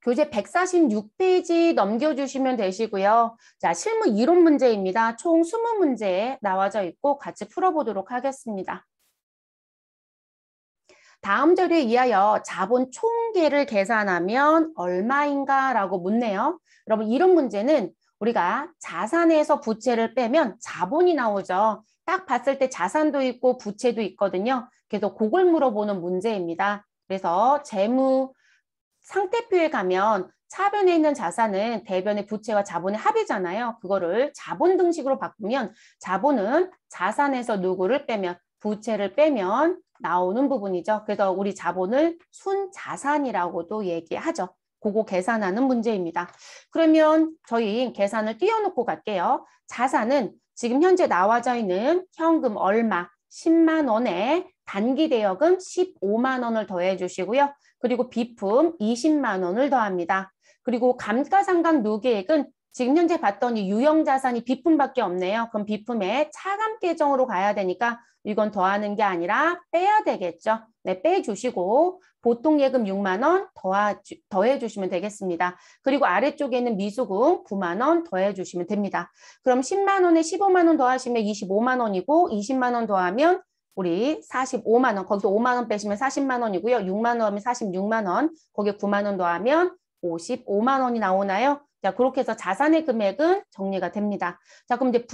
교재 146페이지 넘겨주시면 되시고요. 자, 실무 이론 문제입니다. 총 20문제 나와져 있고 같이 풀어보도록 하겠습니다. 다음 자료에 의하여 자본 총계를 계산하면 얼마인가 라고 묻네요. 여러분, 이런 문제는 우리가 자산에서 부채를 빼면 자본이 나오죠. 딱 봤을 때 자산도 있고 부채도 있거든요. 그래서 그걸 물어보는 문제입니다. 그래서 재무 상태표에 가면 차변에 있는 자산은 대변의 부채와 자본의 합이잖아요. 그거를 자본 등식으로 바꾸면 자본은 자산에서 누구를 빼면 부채를 빼면 나오는 부분이죠. 그래서 우리 자본을 순자산이라고도 얘기하죠. 그거 계산하는 문제입니다. 그러면 저희 계산을 띄워놓고 갈게요. 자산은 지금 현재 나와져 있는 현금 얼마 10만 원에 단기 대여금 15만 원을 더해 주시고요. 그리고 비품 20만 원을 더합니다. 그리고 감가상각 누계액은 지금 현재 봤더니 유형자산이 비품밖에 없네요. 그럼 비품에 차감 계정으로 가야 되니까 이건 더하는 게 아니라 빼야 되겠죠. 네, 빼주시고 보통 예금 6만 원 더해 주시면 되겠습니다. 그리고 아래쪽에는 미수금 9만 원 더해 주시면 됩니다. 그럼 10만 원에 15만 원 더하시면 25만 원이고 20만 원 더하면 우리 45만 원, 거기서 5만 원 빼시면 40만 원이고요. 6만 원 하면 46만 원, 거기에 9만 원 더하면 55만 원이 나오나요? 자, 그렇게 해서 자산의 금액은 정리가 됩니다. 자, 그럼 이제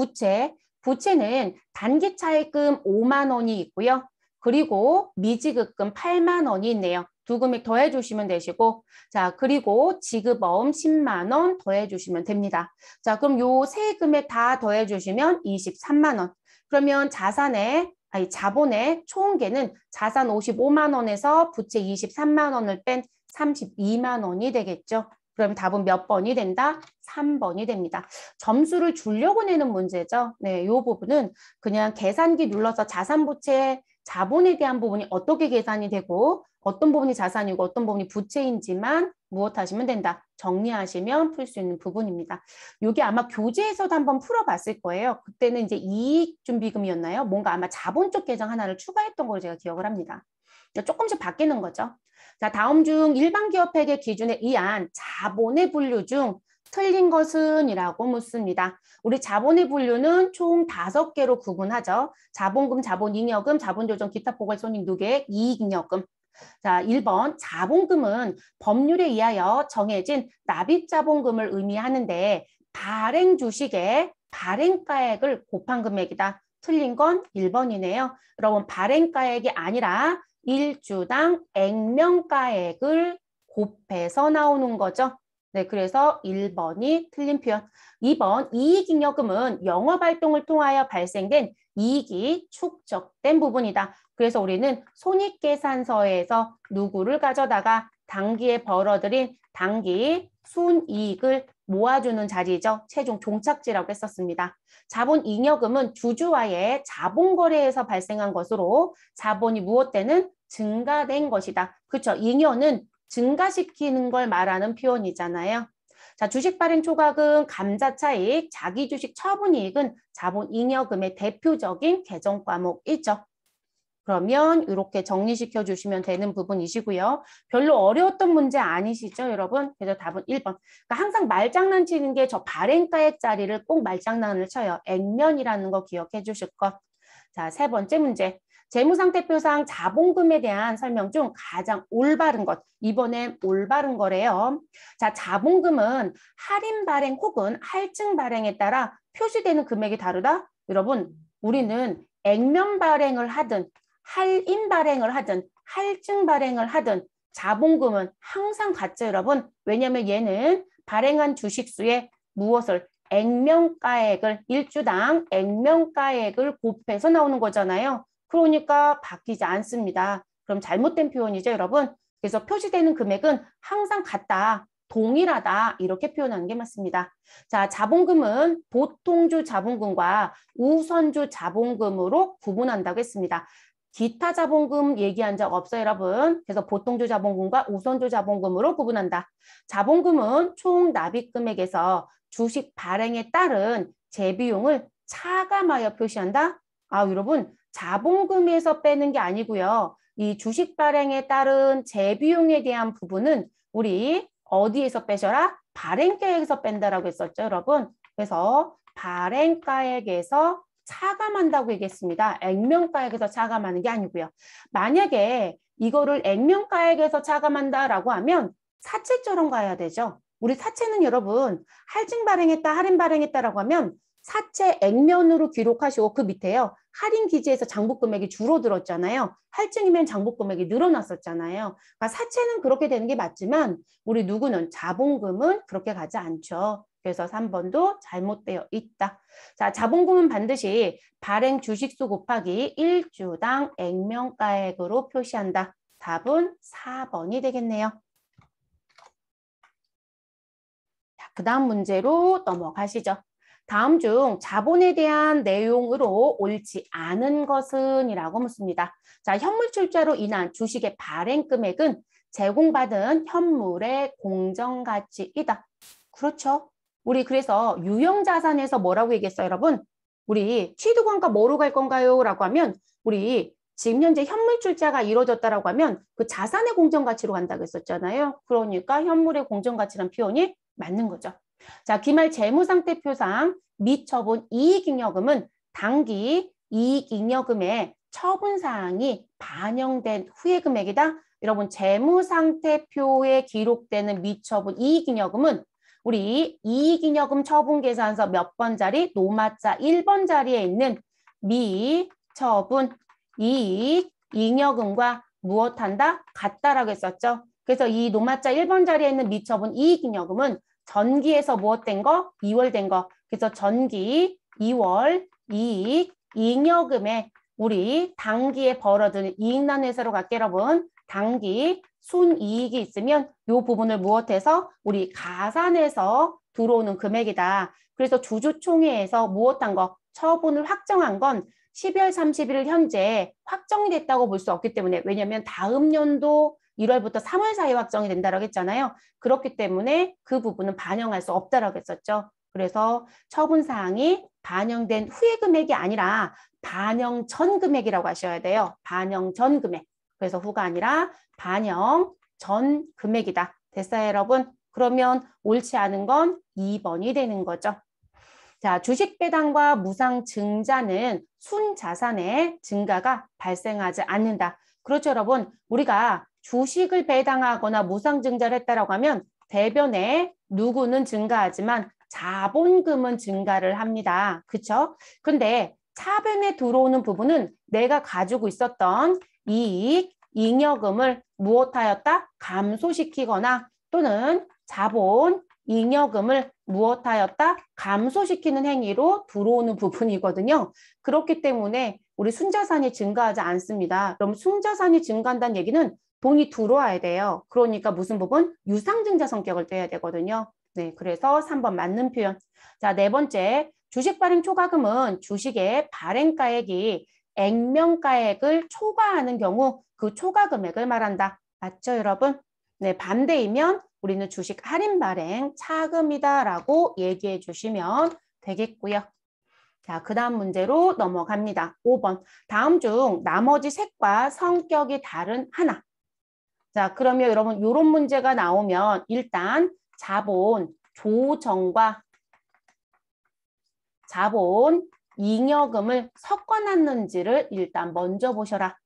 부채는 단기 차입금 5만 원이 있고요. 그리고 미지급금 8만 원이 있네요. 두 금액 더해 주시면 되시고, 자, 그리고 지급어음 10만 원 더해 주시면 됩니다. 자, 그럼 요 세 금액 다 더해 주시면 23만 원. 그러면 자본의 총계는 자산 55만 원에서 부채 23만 원을 뺀 32만 원이 되겠죠. 그럼 답은 몇 번이 된다? 3번이 됩니다. 점수를 주려고 내는 문제죠. 네, 이 부분은 그냥 계산기 눌러서 자산, 부채, 자본에 대한 부분이 어떻게 계산이 되고 어떤 부분이 자산이고 어떤 부분이 부채인지만 무엇하시면 된다. 정리하시면 풀 수 있는 부분입니다. 이게 아마 교재에서도 한번 풀어봤을 거예요. 그때는 이제 이익준비금이었나요? 뭔가 아마 자본 쪽 계정 하나를 추가했던 걸 제가 기억을 합니다. 조금씩 바뀌는 거죠. 자, 다음 중 일반 기업회계 기준에 의한 자본의 분류 중 틀린 것은? 이라고 묻습니다. 우리 자본의 분류는 총 5개로 구분하죠. 자본금, 자본잉여금, 자본조정, 기타 포괄손익 누계액, 이익잉여금. 자, 1번 자본금은 법률에 의하여 정해진 납입자본금을 의미하는데 발행 주식의 발행가액을 곱한 금액이다. 틀린 건 1번이네요. 여러분 발행가액이 아니라 일주당 액면가액을 곱해서 나오는 거죠. 네, 그래서 1번이 틀린 표현. 2번 이익잉여금은 영업활동을 통하여 발생된 이익이 축적된 부분이다. 그래서 우리는 손익계산서에서 누구를 가져다가 단기에 벌어들인 단기 순이익을 모아주는 자리죠. 최종 종착지라고 했었습니다. 자본잉여금은 주주와의 자본거래에서 발생한 것으로 자본이 무엇되는 증가된 것이다. 그렇죠. 잉여는 증가시키는 걸 말하는 표현이잖아요. 자, 주식 발행 초과금, 감자차익, 자기주식 처분이익은 자본잉여금의 대표적인 개정 과목이죠. 그러면 이렇게 정리시켜 주시면 되는 부분이시고요. 별로 어려웠던 문제 아니시죠, 여러분? 그래서 답은 1번. 그러니까 항상 말장난 치는 게 저 발행가액 자리를 꼭 말장난을 쳐요. 액면이라는 거 기억해 주실 것. 자, 3번째 문제. 재무상태표상 자본금에 대한 설명 중 가장 올바른 것. 이번엔 올바른 거래요. 자, 자본금은 할인 발행 혹은 할증 발행에 따라 표시되는 금액이 다르다? 여러분, 우리는 액면 발행을 하든 할인 발행을 하든 할증 발행을 하든 자본금은 항상 같죠, 여러분. 왜냐하면 얘는 발행한 주식수에 무엇을 액면가액을 일주당 액면가액을 곱해서 나오는 거잖아요. 그러니까 바뀌지 않습니다. 그럼 잘못된 표현이죠, 여러분. 그래서 표시되는 금액은 항상 같다. 동일하다 이렇게 표현하는 게 맞습니다. 자, 자본금은 보통주 자본금과 우선주 자본금으로 구분한다고 했습니다. 기타 자본금 얘기한 적 없어요, 여러분. 그래서 보통주 자본금과 우선주 자본금으로 구분한다. 자본금은 총 납입 금액에서 주식 발행에 따른 재비용을 차감하여 표시한다. 아, 여러분, 자본금에서 빼는 게 아니고요. 이 주식 발행에 따른 재비용에 대한 부분은 우리 어디에서 빼셔라? 발행가액에서 뺀다라고 했었죠, 여러분. 그래서 발행가액에서 차감한다고 얘기했습니다. 액면가액에서 차감하는 게 아니고요. 만약에 이거를 액면가액에서 차감한다라고 하면 사채처럼 가야 되죠. 우리 사채는 여러분 할증 발행했다, 할인 발행했다라고 하면 사채 액면으로 기록하시고 그 밑에요. 할인 기재에서 장부 금액이 줄어들었잖아요. 할증이면 장부 금액이 늘어났었잖아요. 그러니까 사채는 그렇게 되는 게 맞지만 우리 누구는 자본금은 그렇게 가지 않죠. 그래서 3번도 잘못되어 있다. 자, 자본금은 반드시 발행 주식수 곱하기 1주당 액면가액으로 표시한다. 답은 4번이 되겠네요. 그 다음 문제로 넘어가시죠. 다음 중 자본에 대한 내용으로 옳지 않은 것은 이라고 묻습니다. 자, 현물 출자로 인한 주식의 발행 금액은 제공받은 현물의 공정가치이다. 그렇죠. 우리 그래서 유형자산에서 뭐라고 얘기했어요, 여러분? 우리 취득원가 뭐로 갈 건가요? 라고 하면 우리 지금 현재 현물 출자가 이루어졌다라고 하면 그 자산의 공정가치로 간다고 했었잖아요. 그러니까 현물의 공정가치란 표현이 맞는 거죠. 자, 기말 재무상태표상 미처분 이익잉여금은 당기 이익잉여금의 처분사항이 반영된 후의 금액이다. 여러분 재무상태표에 기록되는 미처분 이익잉여금은 우리 이익잉여금 처분계산서 몇 번 자리? 노마자 1번 자리에 있는 미처분 이익잉여금과 무엇한다? 같다라고 했었죠. 그래서 이 노마자 1번 자리에 있는 미처분 이익잉여금은 전기에서 무엇된 거? 2월 된 거. 그래서 전기 2월 이익 잉여금에 우리 당기에 벌어지는 이익난회사로 갈게 여러분. 당기 순이익이 있으면 이 부분을 무엇해서 우리 가산해서 들어오는 금액이다. 그래서 주주총회에서 무엇한 거? 처분을 확정한 건 12월 31일 현재 확정이 됐다고 볼 수 없기 때문에 왜냐하면 다음 연도 1월부터 3월 사이에 확정이 된다고 했잖아요. 그렇기 때문에 그 부분은 반영할 수 없다라고 했었죠. 그래서 처분사항이 반영된 후의 금액이 아니라 반영 전 금액이라고 하셔야 돼요. 반영 전 금액. 그래서 후가 아니라 반영 전 금액이다. 됐어요, 여러분? 그러면 옳지 않은 건 2번이 되는 거죠. 자, 주식 배당과 무상 증자는 순자산의 증가가 발생하지 않는다. 그렇죠, 여러분? 우리가 주식을 배당하거나 무상 증자를 했다라고 하면 대변에 누구는 증가하지만 자본금은 증가를 합니다. 그렇죠? 근데 차변에 들어오는 부분은 내가 가지고 있었던 이익, 잉여금을 무엇하였다? 감소시키거나 또는 자본, 잉여금을 무엇하였다? 감소시키는 행위로 들어오는 부분이거든요. 그렇기 때문에 우리 순자산이 증가하지 않습니다. 그럼 순자산이 증가한다는 얘기는 돈이 들어와야 돼요. 그러니까 무슨 부분? 유상증자 성격을 떼야 되거든요. 네, 그래서 3번 맞는 표현. 자, 네 번째. 주식 발행 초과금은 주식의 발행가액이 액면가액을 초과하는 경우 그 초과금액을 말한다. 맞죠, 여러분? 네, 반대이면 우리는 주식 할인 발행 차금이다라고 얘기해 주시면 되겠고요. 자, 그 다음 문제로 넘어갑니다. 5번. 다음 중 나머지 색과 성격이 다른 하나. 자, 그러면 여러분 이런 문제가 나오면 일단 자본 조정과 자본 잉여금을 섞어놨는지를 일단 먼저 보셔라.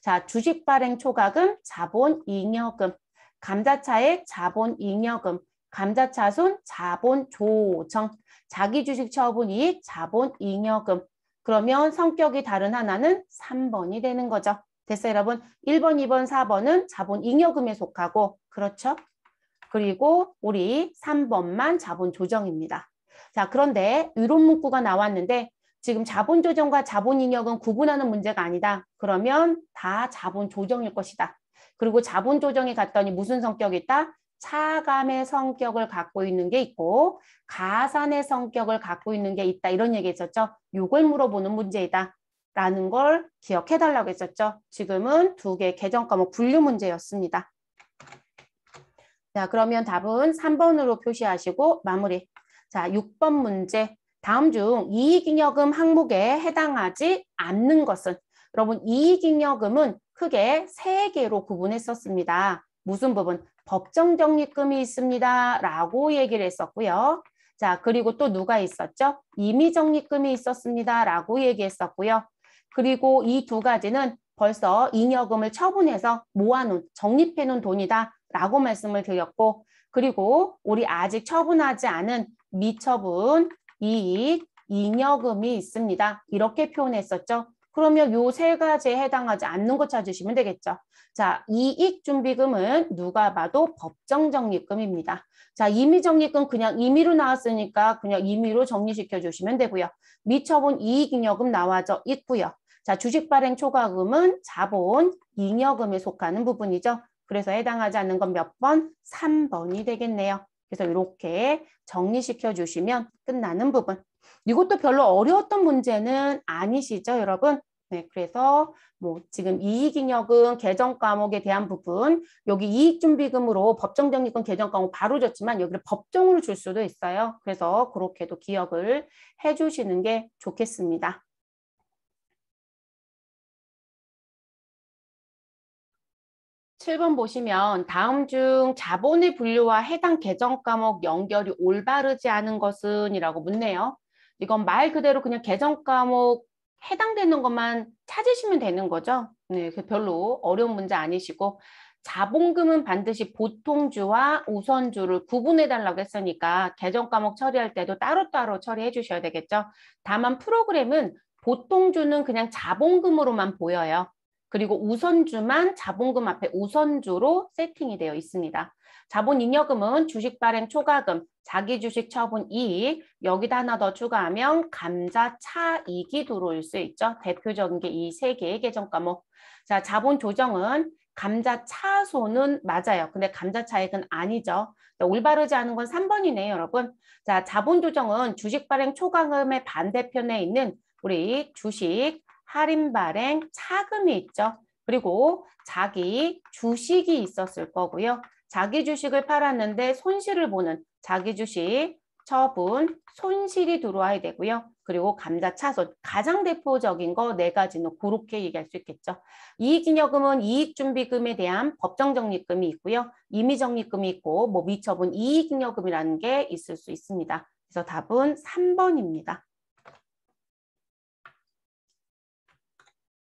자, 주식 발행 초과금, 자본 잉여금, 감자차액, 자본 잉여금, 감자차순, 자본 조정, 자기주식 처분이익, 자본 잉여금. 그러면 성격이 다른 하나는 3번이 되는 거죠. 됐어요, 여러분? 1번, 2번, 4번은 자본 잉여금에 속하고, 그렇죠? 그리고 우리 3번만 자본 조정입니다. 자, 그런데 이런 문구가 나왔는데 지금 자본 조정과 자본 잉여금 구분하는 문제가 아니다. 그러면 다 자본 조정일 것이다. 그리고 자본 조정에 갔더니 무슨 성격이 있다? 차감의 성격을 갖고 있는 게 있고 가산의 성격을 갖고 있는 게 있다. 이런 얘기 했었죠. 이걸 물어보는 문제이다. 라는 걸 기억해 달라고 했었죠. 지금은 두 개 개정 과목 분류 문제였습니다. 자, 그러면 답은 3번으로 표시하시고 마무리. 자, 6번 문제. 다음 중 이익잉여금 항목에 해당하지 않는 것은 여러분 이익잉여금은 크게 3개로 구분했었습니다. 무슨 부분? 법정 적립금이 있습니다. 라고 얘기를 했었고요. 자, 그리고 또 누가 있었죠? 임의 적립금이 있었습니다. 라고 얘기했었고요. 그리고 이 두 가지는 벌써 잉여금을 처분해서 모아놓은, 적립해놓은 돈이다. 라고 말씀을 드렸고, 그리고 우리 아직 처분하지 않은 미처분, 이익, 잉여금이 있습니다. 이렇게 표현했었죠. 그러면 요 세 가지에 해당하지 않는 거 찾으시면 되겠죠. 자, 이익준비금은 누가 봐도 법정적립금입니다. 자, 임의적립금 그냥 임의로 나왔으니까 그냥 임의로 정리시켜 주시면 되고요. 미처분 이익잉여금 나와져 있고요. 자, 주식발행 초과금은 자본 잉여금에 속하는 부분이죠. 그래서 해당하지 않는 건 몇 번? 3번이 되겠네요. 그래서 이렇게 정리시켜 주시면 끝나는 부분. 이것도 별로 어려웠던 문제는 아니시죠, 여러분? 네, 그래서 뭐 지금 이익잉여금 개정 과목에 대한 부분, 여기 이익준비금으로 법정적립금 개정 과목 바로 줬지만 여기를 법정으로 줄 수도 있어요. 그래서 그렇게도 기억을 해주시는 게 좋겠습니다. 7번 보시면 다음 중 자본의 분류와 해당 개정 과목 연결이 올바르지 않은 것은 이라고 묻네요. 이건 말 그대로 그냥 개정 과목 해당되는 것만 찾으시면 되는 거죠. 네, 별로 어려운 문제 아니시고 자본금은 반드시 보통주와 우선주를 구분해 달라고 했으니까 개정 과목 처리할 때도 따로따로 처리해 주셔야 되겠죠. 다만 프로그램은 보통주는 그냥 자본금으로만 보여요. 그리고 우선주만 자본금 앞에 우선주로 세팅이 되어 있습니다. 자본잉여금은 주식 발행 초과금, 자기주식 처분 이익, 여기다 하나 더 추가하면 감자 차익이 들어올 수 있죠. 대표적인 게 이 세 개의 개정 과목. 자, 자본 조정은 감자 차손은 맞아요. 근데 감자 차익은 아니죠. 올바르지 않은 건 3번이네요, 여러분. 자, 자본 조정은 주식 발행 초과금의 반대편에 있는 우리 주식 할인 발행 차금이 있죠. 그리고 자기 주식이 있었을 거고요. 자기 주식을 팔았는데 손실을 보는 자기 주식 처분 손실이 들어와야 되고요. 그리고 감자 차손 가장 대표적인 거 네 가지는 그렇게 얘기할 수 있겠죠. 이익잉여금은 이익준비금에 대한 법정적립금이 있고요. 임의적립금이 있고 뭐 미처분 이익잉여금이라는 게 있을 수 있습니다. 그래서 답은 3번입니다.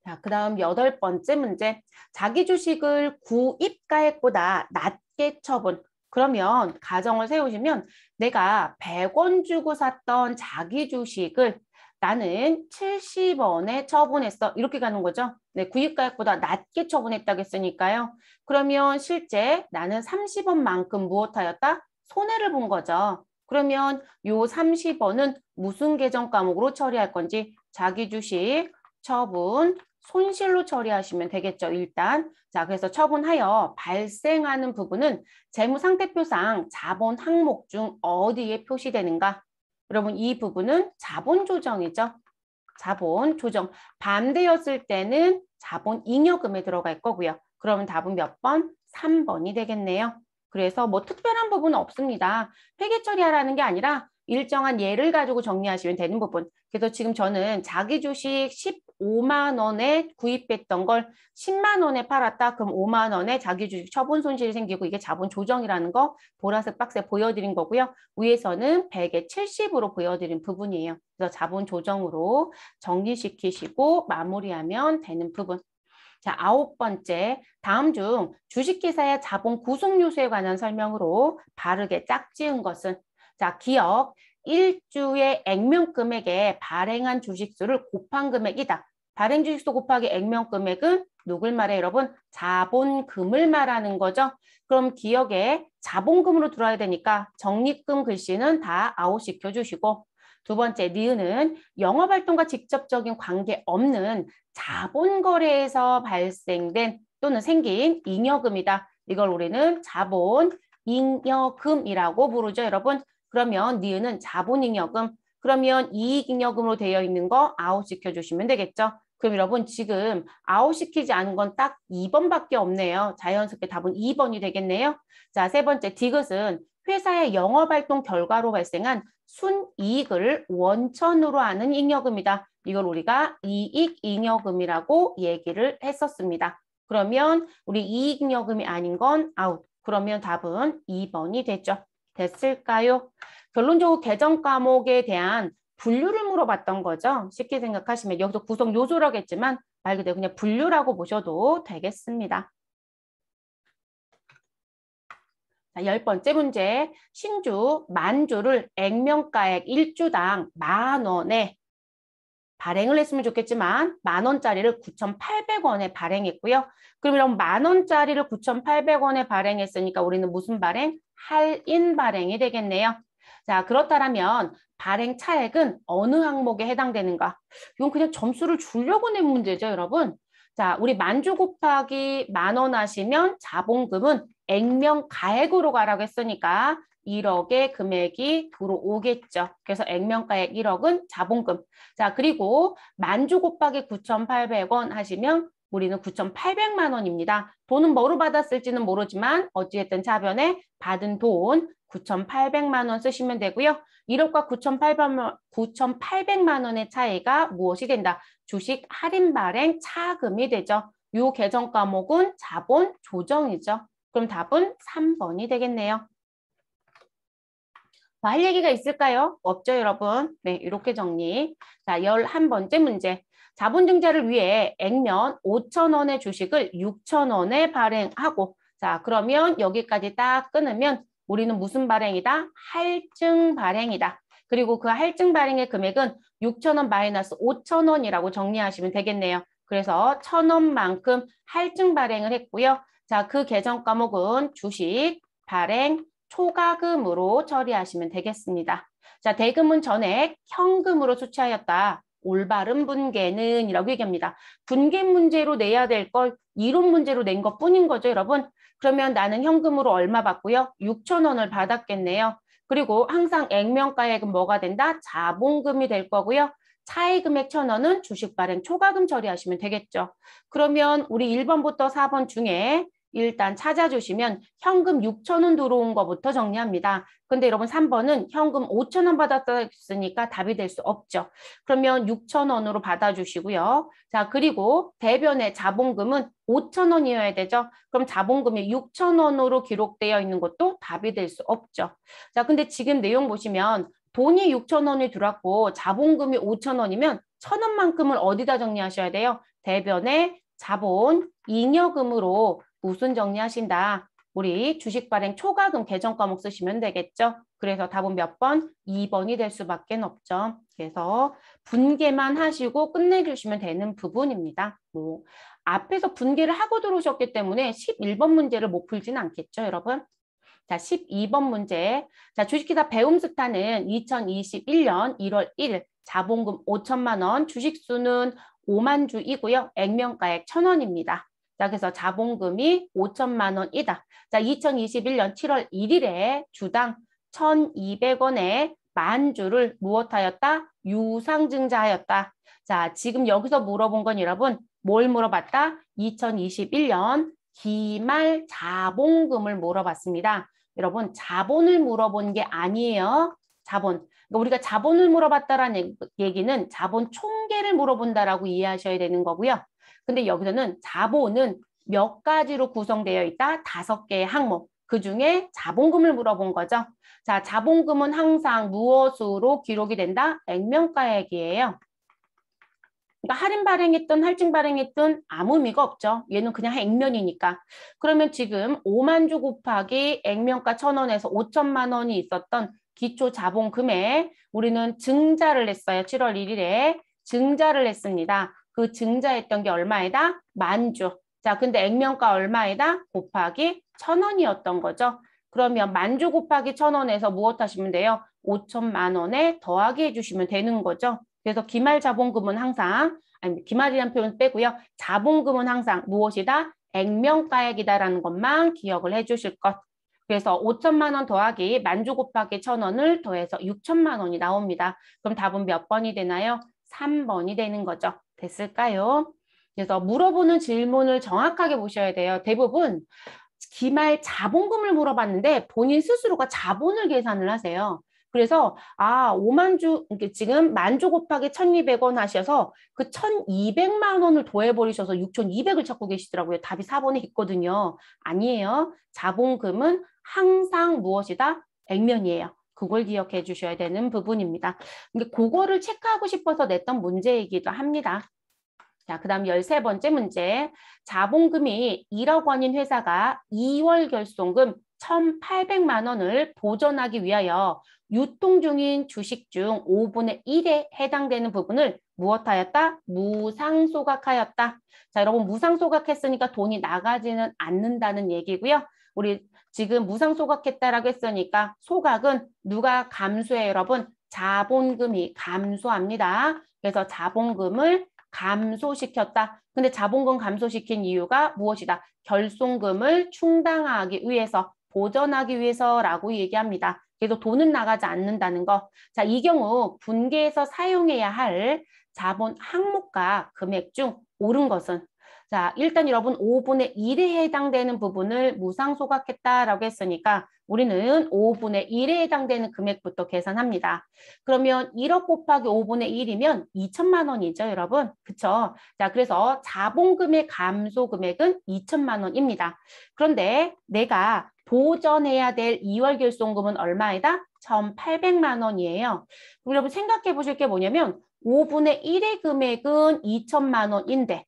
자, 그 다음 8번째 문제. 자기 주식을 구입가액보다 낮게 처분. 그러면 가정을 세우시면 내가 100원 주고 샀던 자기 주식을 나는 70원에 처분했어. 이렇게 가는 거죠. 네, 구입가액보다 낮게 처분했다고 했으니까요. 그러면 실제 나는 30원만큼 무엇하였다? 손해를 본 거죠. 그러면 요 30원은 무슨 계정 과목으로 처리할 건지 자기 주식 처분 손실로 처리하시면 되겠죠. 일단 자, 그래서 처분하여 발생하는 부분은 재무상태표상 자본 항목 중 어디에 표시되는가? 여러분 이 부분은 자본 조정이죠. 자본 조정. 반대였을 때는 자본 잉여금에 들어갈 거고요. 그러면 답은 몇 번? 3번이 되겠네요. 그래서 뭐 특별한 부분은 없습니다. 회계 처리하라는 게 아니라 일정한 예를 가지고 정리하시면 되는 부분. 그래서 지금 저는 자기 주식 15만 원에 구입했던 걸 10만 원에 팔았다. 그럼 5만 원에 자기 주식 처분 손실이 생기고 이게 자본 조정이라는 거 보라색 박스에 보여드린 거고요. 위에서는 100에 70으로 보여드린 부분이에요. 그래서 자본 조정으로 정리시키시고 마무리하면 되는 부분. 자, 9번째. 다음 중 주식회사의 자본 구속 요소에 관한 설명으로 바르게 짝지은 것은 자, 기억 1주의 액면 금액에 발행한 주식수를 곱한 금액이다. 발행 주식수 곱하기 액면 금액은 누굴 말해 여러분? 자본금을 말하는 거죠. 그럼 기억에 자본금으로 들어야 되니까 적립금 글씨는 다 아웃시켜 주시고 두 번째 니은은 영업활동과 직접적인 관계 없는 자본거래에서 발생된 또는 생긴 잉여금이다. 이걸 우리는 자본 잉여금이라고 부르죠, 여러분. 그러면 니은은 자본잉여금, 그러면 이익잉여금으로 되어 있는 거 아웃시켜 주시면 되겠죠. 그럼 여러분 지금 아웃시키지 않은 건 딱 2번밖에 없네요. 자연스럽게 답은 2번이 되겠네요. 자, 세 번째 디귿은 회사의 영업활동 결과로 발생한 순이익을 원천으로 하는 잉여금이다. 이걸 우리가 이익잉여금이라고 얘기를 했었습니다. 그러면 우리 이익여금이 아닌 건 아웃. 그러면 답은 2번이 되죠. 됐을까요? 결론적으로 개정 과목에 대한 분류를 물어봤던 거죠. 쉽게 생각하시면 여기서 구성 요소라고 했지만 말 그대로 그냥 분류라고 보셔도 되겠습니다. 자, 10번째 문제. 신주, 만주를 액면가액 1주당 10,000원에 발행을 했으면 좋겠지만 10,000원짜리를 9,800원에 발행했고요. 그러면 10,000원짜리를 9,800원에 발행했으니까 우리는 무슨 발행? 할인 발행이 되겠네요. 자, 그렇다면 발행 차액은 어느 항목에 해당되는가? 이건 그냥 점수를 주려고 낸 문제죠, 여러분. 자, 우리 만주 곱하기 10,000원 하시면 자본금은 액면 가액으로 가라고 했으니까 1억의 금액이 들어오겠죠. 그래서 액면가액 1억은 자본금. 자, 그리고 만주 곱하기 9,800원 하시면 우리는 9,800만 원입니다. 돈은 뭐로 받았을지는 모르지만 어찌됐든 자변에 받은 돈 9,800만 원 쓰시면 되고요. 1억과 9,800만 원의 차이가 무엇이 된다? 주식 할인 발행 차금이 되죠. 이 개정 과목은 자본 조정이죠. 그럼 답은 3번이 되겠네요. 할 얘기가 있을까요? 없죠, 여러분? 네, 이렇게 정리. 자, 11번째 문제. 자본증자를 위해 액면 5,000원의 주식을 6,000원에 발행하고, 자, 그러면 여기까지 딱 끊으면 우리는 무슨 발행이다? 할증 발행이다. 그리고 그 할증 발행의 금액은 6,000원 마이너스 5,000원이라고 정리하시면 되겠네요. 그래서 1,000원만큼 할증 발행을 했고요. 자, 그 개정 과목은 주식, 발행, 초과금으로 처리하시면 되겠습니다. 자, 대금은 전액 현금으로 수취하였다. 올바른 분계는 이라고 얘기합니다. 분계 문제로 내야 될 걸 이론 문제로 낸 것뿐인 거죠, 여러분. 그러면 나는 현금으로 얼마 받고요? 6,000원을 받았겠네요. 그리고 항상 액면가액은 뭐가 된다? 자본금이 될 거고요. 차액 금액 1,000원은 주식 발행 초과금 처리하시면 되겠죠. 그러면 우리 1번부터 4번 중에 일단 찾아주시면 현금 6,000원 들어온 거부터 정리합니다. 근데 여러분 3번은 현금 5,000원 받았으니까 답이 될 수 없죠. 그러면 6,000원으로 받아주시고요. 자, 그리고 대변의 자본금은 5,000원이어야 되죠. 그럼 자본금이 6,000원으로 기록되어 있는 것도 답이 될 수 없죠. 자, 근데 지금 내용 보시면 돈이 6,000원이 들어왔고 자본금이 5,000원이면 1,000원만큼을 어디다 정리하셔야 돼요? 대변의 자본, 잉여금으로 무슨 정리하신다? 우리 주식 발행 초과금 개정 과목 쓰시면 되겠죠? 그래서 답은 몇 번? 2번이 될 수밖에 없죠. 그래서 분계만 하시고 끝내주시면 되는 부분입니다. 뭐 앞에서 분계를 하고 들어오셨기 때문에 11번 문제를 못 풀지는 않겠죠, 여러분? 자, 12번 문제. 자, 주식회사 배움스타는 2021년 1월 1일 자본금 5천만 원, 주식수는 5만 주이고요. 액면가액 1,000원입니다. 자, 그래서 자본금이 5천만 원이다. 자, 2021년 7월 1일에 주당 1,200원에 만 주를 무엇하였다? 유상증자하였다. 자, 지금 여기서 물어본 건 여러분 뭘 물어봤다? 2021년 기말 자본금을 물어봤습니다. 여러분 자본을 물어본 게 아니에요. 자본. 그러니까 우리가 자본을 물어봤다라는 얘기는 자본 총계를 물어본다라고 이해하셔야 되는 거고요. 근데 여기서는 자본은 몇 가지로 구성되어 있다? 5개의 항목. 그중에 자본금을 물어본 거죠. 자, 자본금은 항상 무엇으로 기록이 된다? 액면가액이에요. 그러니까 할인 발행했든 할증 발행했든 아무 의미가 없죠. 얘는 그냥 액면이니까. 그러면 지금 5만 주 곱하기 액면가 1,000원에서 5천만 원이 있었던 기초 자본금에 우리는 증자를 했어요. 7월 1일에 증자를 했습니다. 그 증자했던 게 얼마이다? 만 주. 자, 근데 액면가 얼마이다? 곱하기 1,000원이었던 거죠. 그러면 만 주 곱하기 1,000원에서 무엇 하시면 돼요? 5천만 원에 더하기 해주시면 되는 거죠. 그래서 기말 자본금은 항상, 아니 기말이라는 표현 빼고요. 자본금은 항상 무엇이다? 액면가액이다라는 것만 기억을 해주실 것. 그래서 5천만 원 더하기 만주 곱하기 1,000원을 더해서 6천만 원이 나옵니다. 그럼 답은 몇 번이 되나요? 3번이 되는 거죠. 됐을까요? 그래서 물어보는 질문을 정확하게 보셔야 돼요. 대부분 기말 자본금을 물어봤는데 본인 스스로가 자본을 계산을 하세요. 그래서 5만 주 지금 만주 곱하기 1,200원 하셔서 그 1,200만 원을 더해버리셔서 6,200을 찾고 계시더라고요. 답이 4번에 있거든요. 아니에요. 자본금은 항상 무엇이다? 액면이에요. 그걸 기억해 주셔야 되는 부분입니다. 근데 그거를 체크하고 싶어서 냈던 문제이기도 합니다. 자, 그 다음 13번째 문제. 자본금이 1억 원인 회사가 2월 결손금 1,800만 원을 보전하기 위하여 유통 중인 주식 중 5분의 1에 해당되는 부분을 무엇하였다? 무상소각하였다. 자, 여러분 무상소각했으니까 돈이 나가지는 않는다는 얘기고요. 우리 지금 무상소각했다라고 했으니까 소각은 누가 감소해요, 여러분? 자본금이 감소합니다. 그래서 자본금을 감소시켰다. 근데 자본금 감소시킨 이유가 무엇이다? 결손금을 충당하기 위해서, 보전하기 위해서라고 얘기합니다. 그래서 돈은 나가지 않는다는 거. 자, 이 경우 분기에서 사용해야 할 자본 항목과 금액 중 옳은 것은 자, 일단 여러분 5분의 1에 해당되는 부분을 무상소각했다라고 했으니까 우리는 5분의 1에 해당되는 금액부터 계산합니다. 그러면 1억 곱하기 5분의 1이면 2천만 원이죠, 여러분. 그쵸? 자, 그래서 자본금의 감소 금액은 2천만 원입니다. 그런데 내가 보전해야 될 2월 결손금은 얼마이다? 1,800만 원이에요. 그럼 여러분 생각해 보실 게 뭐냐면 5분의 1의 금액은 2천만 원인데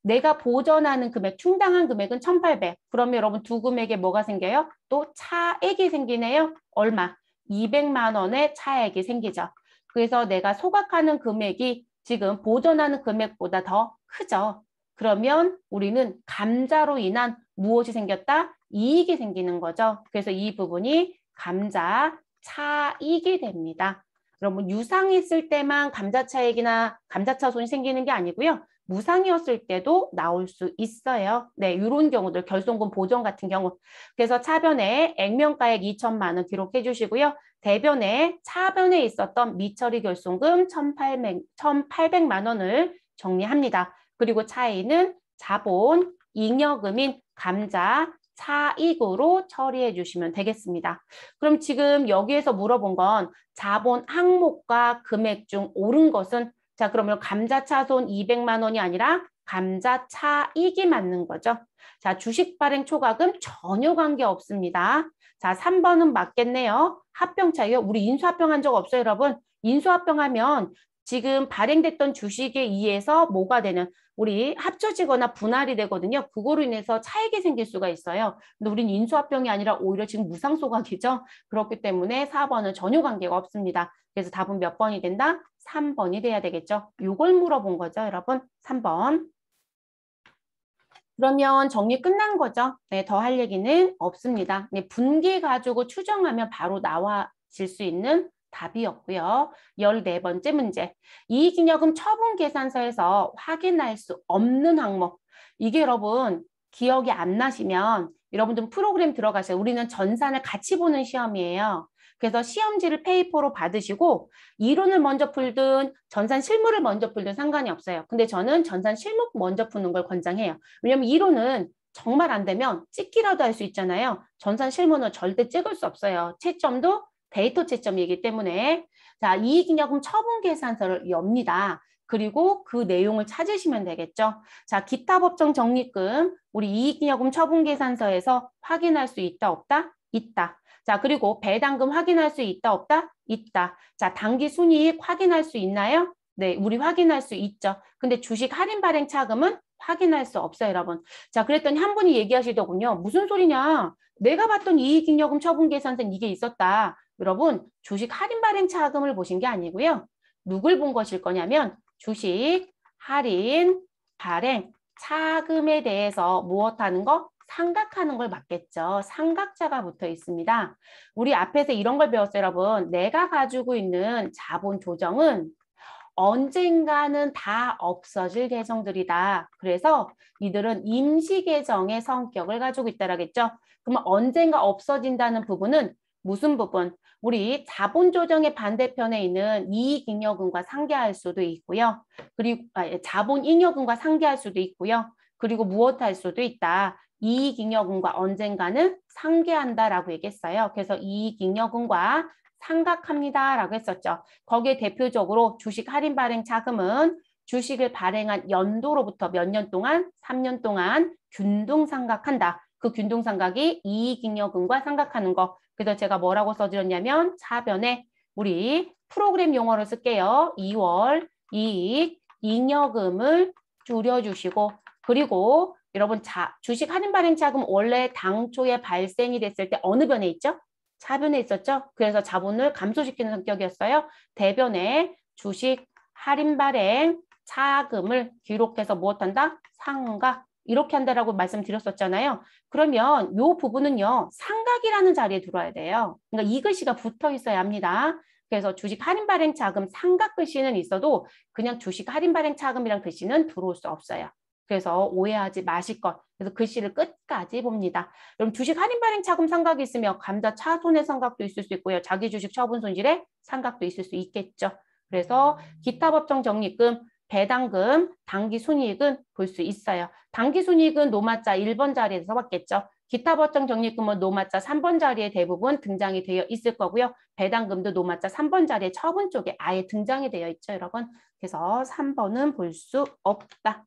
내가 보전하는 금액, 충당한 금액은 1,800. 그러면 여러분 두 금액에 뭐가 생겨요? 또 차액이 생기네요. 얼마? 200만 원의 차액이 생기죠. 그래서 내가 소각하는 금액이 지금 보전하는 금액보다 더 크죠. 그러면 우리는 감자로 인한 무엇이 생겼다? 이익이 생기는 거죠. 그래서 이 부분이 감자 차익이 됩니다. 여러분 유상했을 때만 감자 차익이나 감자차손이 생기는 게 아니고요. 무상이었을 때도 나올 수 있어요. 네, 이런 경우들 결손금 보전 같은 경우. 그래서 차변에 액면가액 2천만 원 기록해 주시고요. 대변에 차변에 있었던 미처리 결손금 1,800만 원을 정리합니다. 그리고 차이는 자본, 잉여금인 감자, 차익으로 처리해 주시면 되겠습니다. 그럼 지금 여기에서 물어본 건 자본 항목과 금액 중 옳은 것은 자, 그러면 감자차손 200만 원이 아니라 감자차익이 맞는 거죠. 자, 주식 발행 초과금 전혀 관계 없습니다. 자, 3번은 맞겠네요. 합병차익이요. 우리 인수합병한 적 없어요, 여러분? 인수합병하면 지금 발행됐던 주식에 의해서 뭐가 되는 우리 합쳐지거나 분할이 되거든요. 그거로 인해서 차익이 생길 수가 있어요. 근데 우린 인수합병이 아니라 오히려 지금 무상소각이죠. 그렇기 때문에 4번은 전혀 관계가 없습니다. 그래서 답은 몇 번이 된다? 3번이 돼야 되겠죠. 이걸 물어본 거죠, 여러분. 3번. 그러면 정리 끝난 거죠. 네, 더 할 얘기는 없습니다. 네, 분기 가지고 추정하면 바로 나와질 수 있는 답이었고요. 14번째 문제. 이익잉여금 처분 계산서에서 확인할 수 없는 항목. 이게 여러분 기억이 안 나시면 여러분들 프로그램 들어가세요. 우리는 전산을 같이 보는 시험이에요. 그래서 시험지를 페이퍼로 받으시고 이론을 먼저 풀든 전산 실무를 먼저 풀든 상관이 없어요. 근데 저는 전산 실무 먼저 푸는 걸 권장해요. 왜냐면 이론은 정말 안 되면 찍기라도 할 수 있잖아요. 전산 실무는 절대 찍을 수 없어요. 채점도 데이터 채점이기 때문에 자, 이익잉여금 처분 계산서를 엽니다. 그리고 그 내용을 찾으시면 되겠죠. 자, 기타 법정 적립금 우리 이익잉여금 처분 계산서에서 확인할 수 있다 없다? 있다. 자, 그리고 배당금 확인할 수 있다 없다? 있다. 자, 당기 순이익 확인할 수 있나요? 네, 우리 확인할 수 있죠. 근데 주식 할인 발행 차금은 확인할 수 없어요, 여러분. 자, 그랬더니 한 분이 얘기하시더군요. 무슨 소리냐? 내가 봤던 이익잉여금 처분 계산서는 이게 있었다. 여러분, 주식 할인 발행 차금을 보신 게 아니고요. 누굴 본 것일 거냐면 주식 할인 발행 차금에 대해서 무엇하는 거? 삼각하는 걸 맞겠죠. 삼각자가 붙어 있습니다. 우리 앞에서 이런 걸 배웠어요, 여러분. 내가 가지고 있는 자본 조정은 언젠가는 다 없어질 계정들이다. 그래서 이들은 임시 계정의 성격을 가지고 있다라겠죠. 그러면 언젠가 없어진다는 부분은 무슨 부분? 우리 자본 조정의 반대편에 있는 이익잉여금과 상계할 수도 있고요. 그리고 자본 잉여금과 상계할 수도 있고요. 그리고 무엇할 수도 있다. 이익잉여금과 언젠가는 상계한다라고 얘기했어요. 그래서 이익잉여금과 상각합니다 라고 했었죠. 거기에 대표적으로 주식 할인 발행 자금은 주식을 발행한 연도로부터 몇 년 동안? 3년 동안 균등상각한다. 그 균등상각이 이익잉여금과 상각하는 거. 그래서 제가 뭐라고 써드렸냐면 차변에 우리 프로그램 용어를 쓸게요. 2월 이익 잉여금을 줄여주시고 그리고 여러분 주식 할인 발행 자금 원래 당초에 발생이 됐을 때 어느 변에 있죠? 차변에 있었죠? 그래서 자본을 감소시키는 성격이었어요. 대변에 주식 할인 발행 차금을 기록해서 무엇한다? 상각. 이렇게 한다라고 말씀드렸었잖아요. 그러면 이 부분은요. 상각이라는 자리에 들어야 돼요. 그러니까 이 글씨가 붙어 있어야 합니다. 그래서 주식 할인 발행 자금 상각 글씨는 있어도 그냥 주식 할인 발행 자금이란 글씨는 들어올 수 없어요. 그래서 오해하지 마실 것. 그래서 글씨를 끝까지 봅니다. 그럼 주식 할인 발행 자금 상각이 있으면 감자 차손해 상각도 있을 수 있고요. 자기 주식 처분 손실의 상각도 있을 수 있겠죠. 그래서 기타 법정 적립금, 배당금, 당기순이익은 볼 수 있어요. 당기순이익은 노마자 1번 자리에서 써봤겠죠. 기타 법정 적립금은 노마자 3번 자리에 대부분 등장이 되어 있을 거고요. 배당금도 노마자 3번 자리에 처분 쪽에 아예 등장이 되어 있죠, 여러분. 그래서 3번은 볼 수 없다.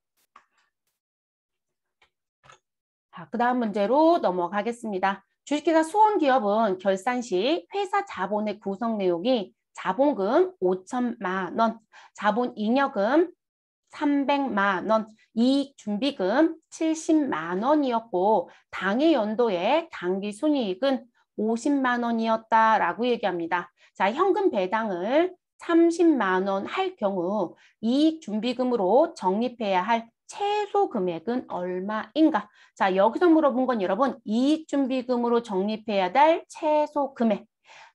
자, 그 다음 문제로 넘어가겠습니다. 주식회사 수원기업은 결산 시 회사 자본의 구성 내용이 자본금 5천만 원, 자본잉여금 300만 원, 이익준비금 70만 원이었고 당해 연도에 당기순이익은 50만 원이었다라고 얘기합니다. 자, 현금 배당을 30만 원 할 경우 이익준비금으로 적립해야 할 최소 금액은 얼마인가? 자, 여기서 물어본 건 여러분 이익준비금으로 적립해야 될 최소 금액.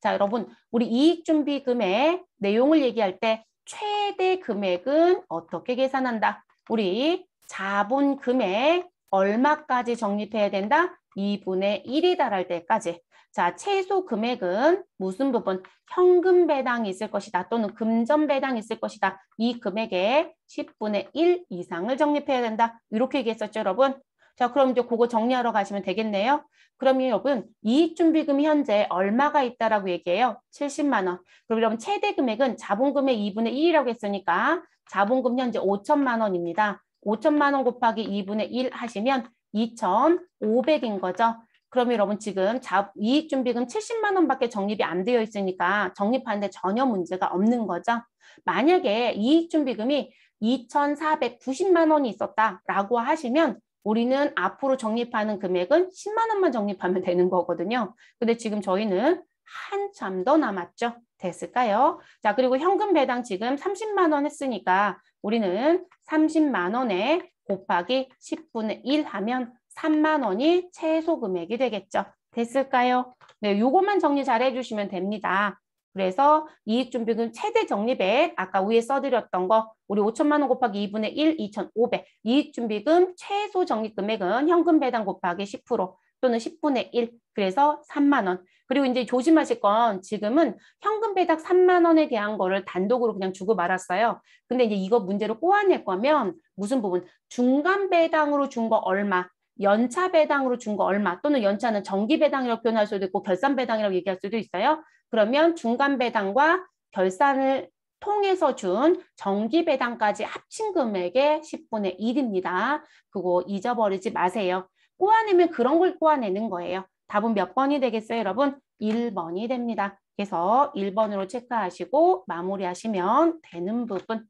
자, 여러분 우리 이익준비금의 내용을 얘기할 때 최대 금액은 어떻게 계산한다? 우리 자본금액 얼마까지 적립해야 된다? 2분의 1이 달할 때까지. 자, 최소 금액은 무슨 부분? 현금 배당이 있을 것이다. 또는 금전 배당이 있을 것이다. 이 금액의 10분의 1 이상을 적립해야 된다. 이렇게 얘기했었죠, 여러분? 자, 그럼 이제 그거 정리하러 가시면 되겠네요. 그러면 여러분, 이익준비금이 현재 얼마가 있다라고 얘기해요? 70만 원. 그럼 여러분, 최대 금액은 자본금의 2분의 1이라고 했으니까 자본금 현재 5천만 원입니다. 5천만 원 곱하기 2분의 1 하시면 2,500인 거죠. 그러면 여러분 지금 이익준비금 70만 원밖에 적립이 안 되어 있으니까 적립하는데 전혀 문제가 없는 거죠. 만약에 이익준비금이 2,490만 원이 있었다라고 하시면 우리는 앞으로 적립하는 금액은 10만 원만 적립하면 되는 거거든요. 근데 지금 저희는 한참 더 남았죠. 됐을까요? 자, 그리고 현금 배당 지금 30만 원 했으니까 우리는 30만 원에 곱하기 10분의 1 하면 3만 원이 최소 금액이 되겠죠. 됐을까요? 네, 요것만 정리 잘 해주시면 됩니다. 그래서 이익준비금 최대 적립액 아까 위에 써드렸던 거 우리 5천만 원 곱하기 2분의 1, 2,500. 이익준비금 최소 적립금액은 현금 배당 곱하기 10% 또는 10분의 1. 그래서 3만 원. 그리고 이제 조심하실 건 지금은 현금 배당 3만 원에 대한 거를 단독으로 그냥 주고 말았어요. 근데 이제 이거 문제로 꼬아낼 거면 무슨 부분? 중간 배당으로 준 거 얼마? 연차 배당으로 준 거 얼마? 또는 연차는 정기 배당이라고 표현할 수도 있고 결산 배당이라고 얘기할 수도 있어요. 그러면 중간 배당과 결산을 통해서 준 정기 배당까지 합친 금액의 10분의 1입니다. 그거 잊어버리지 마세요. 꼬아내면 그런 걸 꼬아내는 거예요. 답은 몇 번이 되겠어요, 여러분? 1번이 됩니다. 그래서 1번으로 체크하시고 마무리하시면 되는 부분.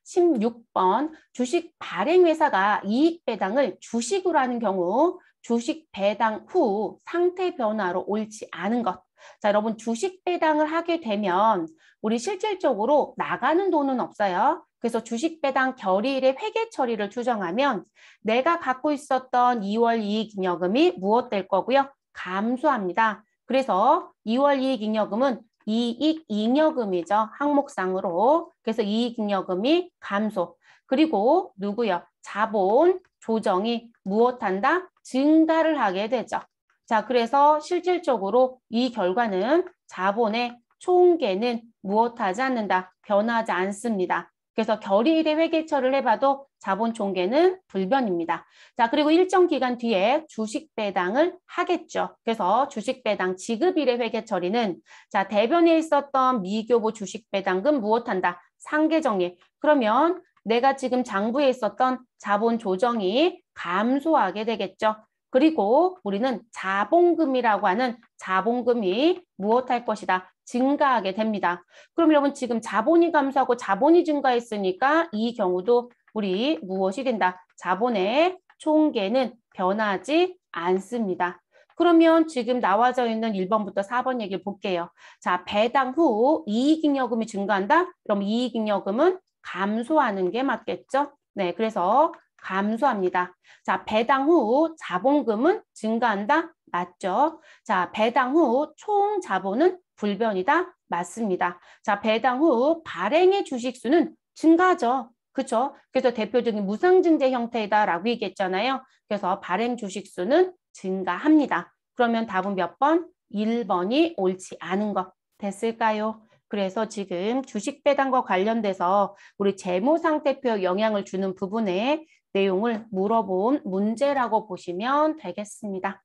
16번 주식 발행회사가 이익 배당을 주식으로 하는 경우 주식 배당 후 상태 변화로 옳지 않은 것. 자, 여러분 주식 배당을 하게 되면 우리 실질적으로 나가는 돈은 없어요. 그래서 주식 배당 결의일의 회계 처리를 추정하면 내가 갖고 있었던 2월 이익잉여금이 무엇 될 거고요? 감소합니다. 그래서 2월 이익잉여금은 이익잉여금이죠. 항목상으로. 그래서 이익잉여금이 감소. 그리고 누구요? 자본 조정이 무엇한다? 증가를 하게 되죠. 자, 그래서 실질적으로 이 결과는 자본의 총계는 무엇하지 않는다? 변하지 않습니다. 그래서 결의일에 회계처리를 해봐도 자본 총계는 불변입니다. 자, 그리고 일정 기간 뒤에 주식 배당을 하겠죠. 그래서 주식 배당 지급일의 회계 처리는 자, 대변에 있었던 미교부 주식 배당금 무엇한다? 상계정의. 그러면 내가 지금 장부에 있었던 자본 조정이 감소하게 되겠죠. 그리고 우리는 자본금이라고 하는 자본금이 무엇할 것이다? 증가하게 됩니다. 그럼 여러분 지금 자본이 감소하고 자본이 증가했으니까 이 경우도 우리 무엇이 된다? 자본의 총계는 변하지 않습니다. 그러면 지금 나와져 있는 1번부터 4번 얘기를 볼게요. 자, 배당 후 이익잉여금이 증가한다? 그럼 이익잉여금은 감소하는 게 맞겠죠? 네, 그래서 감소합니다. 자, 배당 후 자본금은 증가한다? 맞죠? 자, 배당 후 총 자본은 불변이다? 맞습니다. 자, 배당 후 발행의 주식수는 증가하죠. 그렇죠? 그래서 대표적인 무상증자 형태다라고 얘기했잖아요. 그래서 발행 주식수는 증가합니다. 그러면 답은 몇 번? 1번이 옳지 않은 것 됐을까요? 그래서 지금 주식 배당과 관련돼서 우리 재무상태표에 영향을 주는 부분에 내용을 물어본 문제라고 보시면 되겠습니다.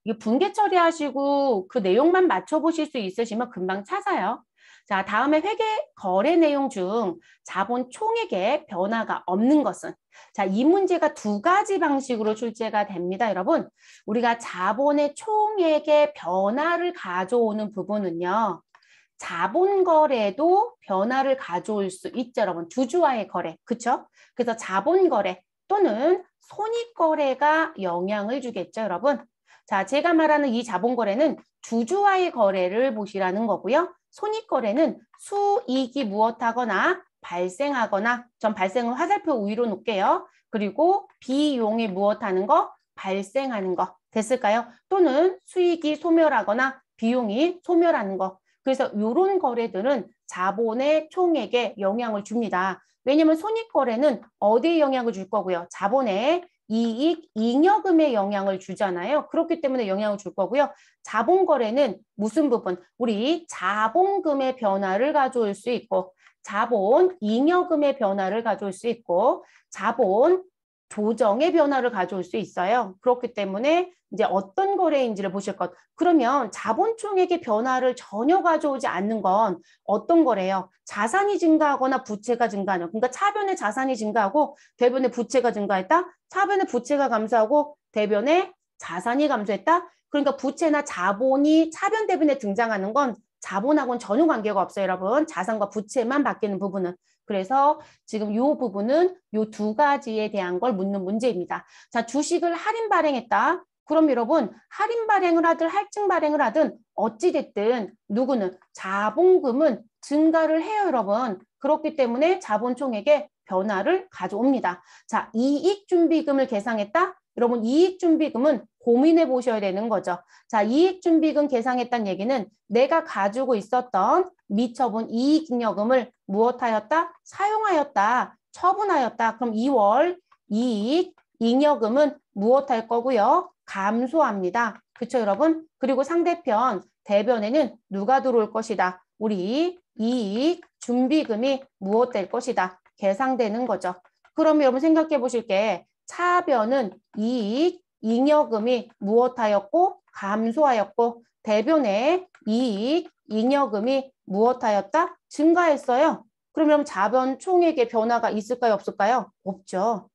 이게 분계 처리하시고 그 내용만 맞춰보실 수 있으시면 금방 찾아요. 자, 다음에 회계 거래 내용 중 자본 총액의 변화가 없는 것은 자, 이 문제가 두 가지 방식으로 출제가 됩니다, 여러분. 우리가 자본의 총액의 변화를 가져오는 부분은요. 자본 거래도 변화를 가져올 수 있죠, 여러분. 주주와의 거래, 그렇죠? 그래서 자본 거래 또는 손익 거래가 영향을 주겠죠, 여러분. 자, 제가 말하는 이 자본 거래는 주주와의 거래를 보시라는 거고요. 손익 거래는 수익이 무엇하거나 발생하거나 전 발생은 화살표 위로 놓을게요. 그리고 비용이 무엇하는 거? 발생하는 거. 됐을까요? 또는 수익이 소멸하거나 비용이 소멸하는 거. 그래서 이런 거래들은 자본의 총액에 영향을 줍니다. 왜냐하면 손익거래는 어디에 영향을 줄 거고요? 자본의 이익, 잉여금에 영향을 주잖아요. 그렇기 때문에 영향을 줄 거고요. 자본거래는 무슨 부분? 우리 자본금의 변화를 가져올 수 있고 자본, 잉여금의 변화를 가져올 수 있고 자본, 조정의 변화를 가져올 수 있어요. 그렇기 때문에 이제 어떤 거래인지를 보실 것. 그러면 자본 총액의 변화를 전혀 가져오지 않는 건 어떤 거래요? 자산이 증가하거나 부채가 증가하는. 그러니까 차변의 자산이 증가하고 대변의 부채가 증가했다. 차변의 부채가 감소하고 대변의 자산이 감소했다. 그러니까 부채나 자본이 차변 대변에 등장하는 건 자본하고는 전혀 관계가 없어요, 여러분. 자산과 부채만 바뀌는 부분은. 그래서 지금 이 부분은 이 두 가지에 대한 걸 묻는 문제입니다. 자, 주식을 할인 발행했다. 그럼 여러분 할인 발행을 하든 할증 발행을 하든 어찌됐든 누구는 자본금은 증가를 해요, 여러분. 그렇기 때문에 자본 총액의 변화를 가져옵니다. 자, 이익준비금을 계상했다. 여러분 이익준비금은 고민해 보셔야 되는 거죠. 자, 이익준비금 계상했다는 얘기는 내가 가지고 있었던 미처분 이익잉여금을 무엇하였다? 사용하였다. 처분하였다. 그럼 2월 이익 잉여금은 무엇할 거고요? 감소합니다. 그렇죠, 여러분? 그리고 상대편 대변에는 누가 들어올 것이다? 우리 이익 준비금이 무엇 될 것이다? 계상되는 거죠. 그럼 여러분 생각해 보실 게 차변은 이익 잉여금이 무엇하였고 감소하였고 대변에 이익 잉여금이 무엇하였다? 증가했어요. 그러면 자본 총액의 변화가 있을까요? 없을까요? 없죠.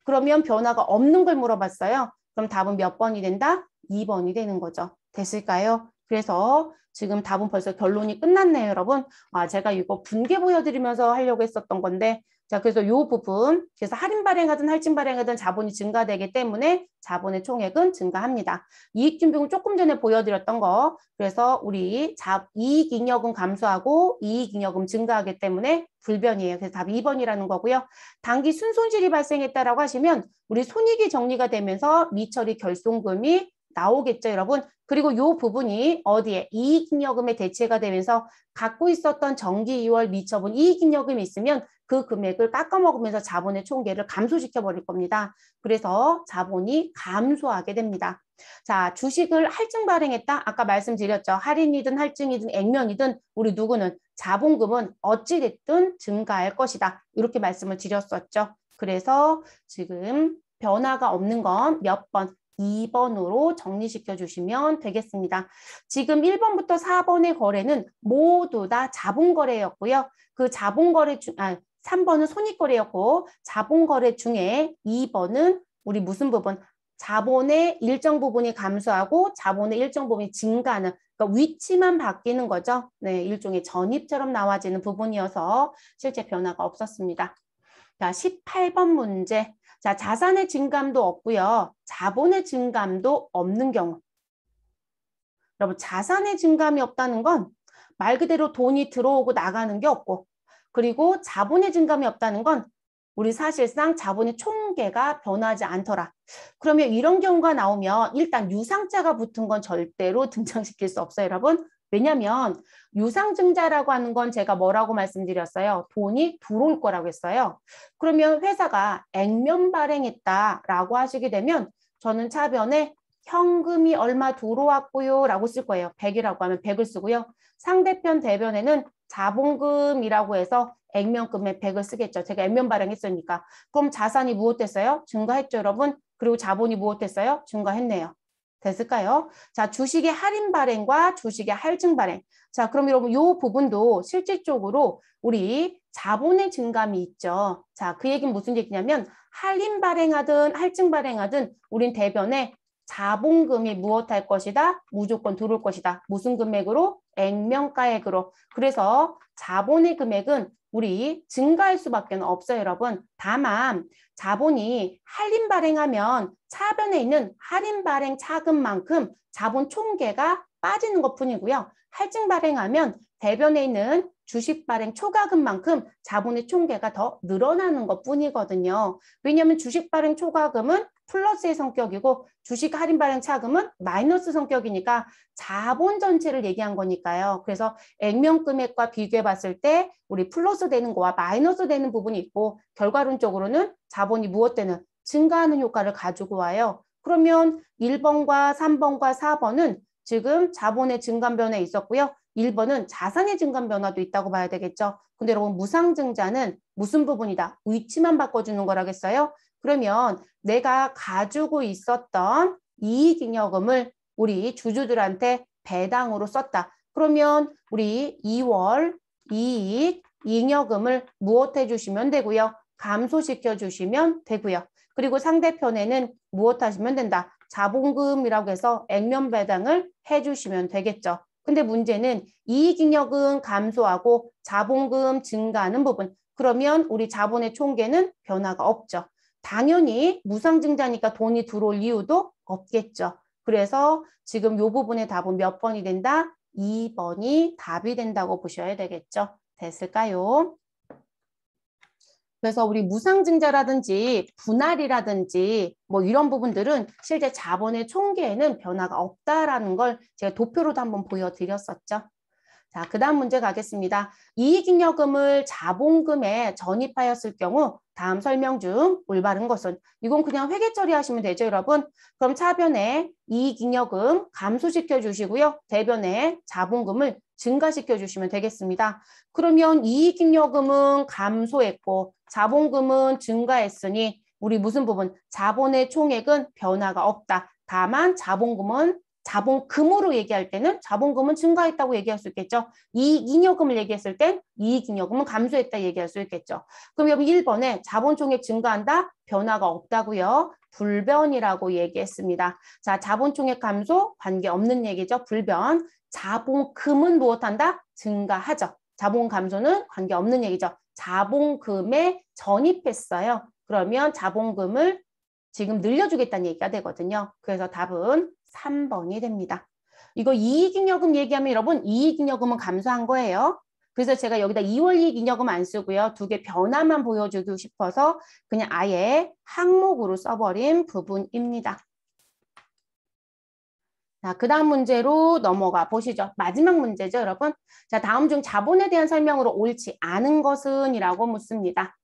그러면 변화가 없는 걸 물어봤어요. 그럼 답은 몇 번이 된다? 2번이 되는 거죠. 됐을까요? 그래서 지금 답은 벌써 결론이 끝났네요, 여러분. 아, 제가 이거 분개 보여드리면서 하려고 했었던 건데 자, 그래서 이 부분, 그래서 할인 발행하든 할증 발행하든 자본이 증가되기 때문에 자본의 총액은 증가합니다. 이익준비금 조금 전에 보여드렸던 거, 그래서 우리 이익잉여금 감소하고 이익잉여금 증가하기 때문에 불변이에요. 그래서 답이 2번이라는 거고요. 단기 순손실이 발생했다라고 하시면 우리 손익이 정리가 되면서 미처리 결손금이 나오겠죠, 여러분. 그리고 이 부분이 어디에 이익잉여금에 대체가 되면서 갖고 있었던 정기 2월 미처분 이익잉여금이 있으면 그 금액을 깎아먹으면서 자본의 총계를 감소시켜 버릴 겁니다. 그래서 자본이 감소하게 됩니다. 자, 주식을 할증 발행했다. 아까 말씀드렸죠. 할인이든 할증이든 액면이든 우리 누구는 자본금은 어찌됐든 증가할 것이다. 이렇게 말씀을 드렸었죠. 그래서 지금 변화가 없는 건 몇 번? 2번으로 정리시켜 주시면 되겠습니다. 지금 1번부터 4번의 거래는 모두 다 자본거래였고요. 그 자본거래 중, 3번은 손익거래였고 자본거래 중에 2번은 우리 무슨 부분? 자본의 일정 부분이 감소하고 자본의 일정 부분이 증가하는, 그러니까 위치만 바뀌는 거죠. 네, 일종의 전입처럼 나와지는 부분이어서 실제 변화가 없었습니다. 자, 18번 문제. 자, 자산의 증감도 없고요. 자본의 증감도 없는 경우. 여러분, 자산의 증감이 없다는 건 말 그대로 돈이 들어오고 나가는 게 없고, 그리고 자본의 증감이 없다는 건 우리 사실상 자본의 총계가 변하지 않더라. 그러면 이런 경우가 나오면 일단 유상자가 붙은 건 절대로 등장시킬 수 없어요, 여러분. 왜냐하면 유상증자라고 하는 건 제가 뭐라고 말씀드렸어요? 돈이 들어올 거라고 했어요. 그러면 회사가 액면 발행했다라고 하시게 되면 저는 차변에 현금이 얼마 들어왔고요 라고 쓸 거예요. 100이라고 하면 100을 쓰고요. 상대편 대변에는 자본금이라고 해서 액면금에 100을 쓰겠죠. 제가 액면 발행했으니까. 그럼 자산이 무엇됐어요? 증가했죠, 여러분? 그리고 자본이 무엇됐어요? 증가했네요. 됐을까요? 자, 주식의 할인 발행과 주식의 할증 발행. 자, 그럼 여러분 이 부분도 실질적으로 우리 자본의 증감이 있죠. 자, 그 얘기는 무슨 얘기냐면 할인 발행하든 할증 발행하든 우린 대변에 자본금이 무엇할 것이다? 무조건 들어올 것이다. 무슨 금액으로? 액면가액으로. 그래서 자본의 금액은 우리 증가할 수밖에 없어요, 여러분. 다만 자본이 할인 발행하면 차변에 있는 할인 발행 차금만큼 자본 총계가 빠지는 것뿐이고요. 할증 발행하면 대변에 있는 주식 발행 초과금만큼 자본의 총계가 더 늘어나는 것뿐이거든요. 왜냐하면 주식 발행 초과금은 플러스의 성격이고 주식 할인 발행 차금은 마이너스 성격이니까 자본 전체를 얘기한 거니까요. 그래서 액면 금액과 비교해 봤을 때 우리 플러스 되는 거와 마이너스 되는 부분이 있고 결과론적으로는 자본이 무엇되는 증가하는 효과를 가지고 와요. 그러면 1번과 3번과 4번은 지금 자본의 증감 변화에 있었고요. 1번은 자산의 증감 변화도 있다고 봐야 되겠죠. 근데 여러분 무상증자는 무슨 부분이다? 위치만 바꿔주는 거라겠어요? 그러면 내가 가지고 있었던 이익잉여금을 우리 주주들한테 배당으로 썼다. 그러면 우리 2월 이익 잉여금을 무엇 해주시면 되고요? 감소시켜 주시면 되고요. 그리고 상대편에는 무엇 하시면 된다? 자본금이라고 해서 액면 배당을 해주시면 되겠죠. 근데 문제는 이익잉여금 감소하고 자본금 증가하는 부분. 그러면 우리 자본의 총계는 변화가 없죠. 당연히 무상증자니까 돈이 들어올 이유도 없겠죠. 그래서 지금 이 부분의 답은 몇 번이 된다? 2번이 답이 된다고 보셔야 되겠죠. 됐을까요? 그래서 우리 무상증자라든지 분할이라든지 뭐 이런 부분들은 실제 자본의 총계에는 변화가 없다라는 걸 제가 도표로도 한번 보여드렸었죠. 자, 그 다음 문제 가겠습니다. 이익잉여금을 자본금에 전입하였을 경우 다음 설명 중 올바른 것은? 이건 그냥 회계 처리하시면 되죠, 여러분? 그럼 차변에 이익잉여금 감소시켜 주시고요. 대변에 자본금을 증가시켜 주시면 되겠습니다. 그러면 이익잉여금은 감소했고 자본금은 증가했으니 우리 무슨 부분? 자본의 총액은 변화가 없다. 다만 자본금은 자본금으로 얘기할 때는 자본금은 증가했다고 얘기할 수 있겠죠. 이익잉여금을 얘기했을 땐 이익잉여금은 감소했다 얘기할 수 있겠죠. 그럼 여기 1번에 자본총액 증가한다? 변화가 없다고요. 불변이라고 얘기했습니다. 자, 자본총액 감소 관계없는 얘기죠. 불변. 자본금은 무엇한다? 증가하죠. 자본 감소는 관계없는 얘기죠. 자본금에 전입했어요. 그러면 자본금을 지금 늘려주겠다는 얘기가 되거든요. 그래서 답은 3번이 됩니다. 이거 이익잉여금 얘기하면 여러분 이익잉여금은 감소한 거예요. 그래서 제가 여기다 2월 이익잉여금 안 쓰고요. 두 개 변화만 보여주고 싶어서 그냥 아예 항목으로 써버린 부분입니다. 자, 그 다음 문제로 넘어가 보시죠. 마지막 문제죠, 여러분. 자, 다음 중 자본에 대한 설명으로 옳지 않은 것은? 이라고 묻습니다.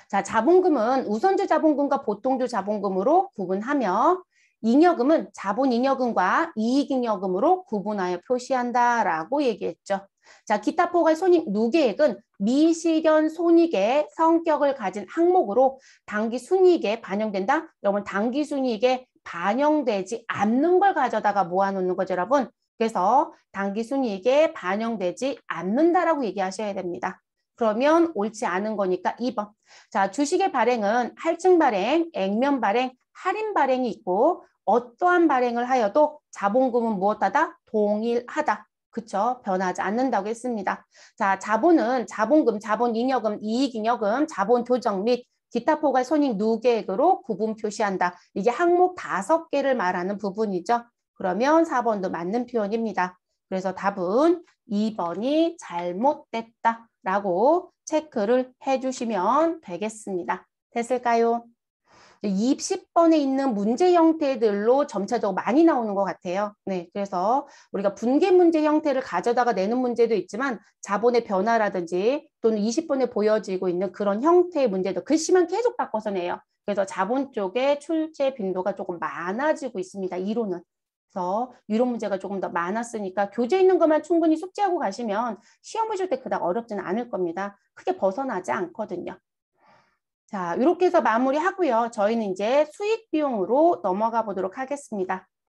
자, 자본금은 우선주 자본금과 보통주 자본금으로 구분하며 잉여금은 자본잉여금과 이익잉여금으로 구분하여 표시한다라고 얘기했죠. 자, 기타 포괄 손익 누계액은 미실현 손익의 성격을 가진 항목으로 당기 순이익에 반영된다. 여러분, 당기 순이익에 반영되지 않는 걸 가져다가 모아놓는 거죠, 여러분. 그래서 당기 순이익에 반영되지 않는다라고 얘기하셔야 됩니다. 그러면 옳지 않은 거니까 2번. 자, 주식의 발행은 할증 발행, 액면 발행, 할인 발행이 있고 어떠한 발행을 하여도 자본금은 무엇하다? 동일하다. 그쵸? 변하지 않는다고 했습니다. 자, 자본은 자본금, 자본잉여금, 이익잉여금, 자본조정 및 기타 포괄 손익 누계액으로 구분 표시한다. 이게 항목 5개를 말하는 부분이죠. 그러면 4번도 맞는 표현입니다. 그래서 답은 2번이 잘못됐다라고 체크를 해주시면 되겠습니다. 됐을까요? 20번에 있는 문제 형태들로 점차적으로 많이 나오는 것 같아요. 네, 그래서 우리가 분계 문제 형태를 가져다가 내는 문제도 있지만 자본의 변화라든지 또는 20번에 보여지고 있는 그런 형태의 문제도 글씨만 계속 바꿔서 내요. 그래서 자본 쪽에 출제 빈도가 조금 많아지고 있습니다. 이론은. 그래서 이론 문제가 조금 더 많았으니까 교재 있는 것만 충분히 숙지하고 가시면 시험 보실 때 그닥 어렵지는 않을 겁니다. 크게 벗어나지 않거든요. 자, 이렇게 해서 마무리하고요. 저희는 이제 수익 비용으로 넘어가 보도록 하겠습니다.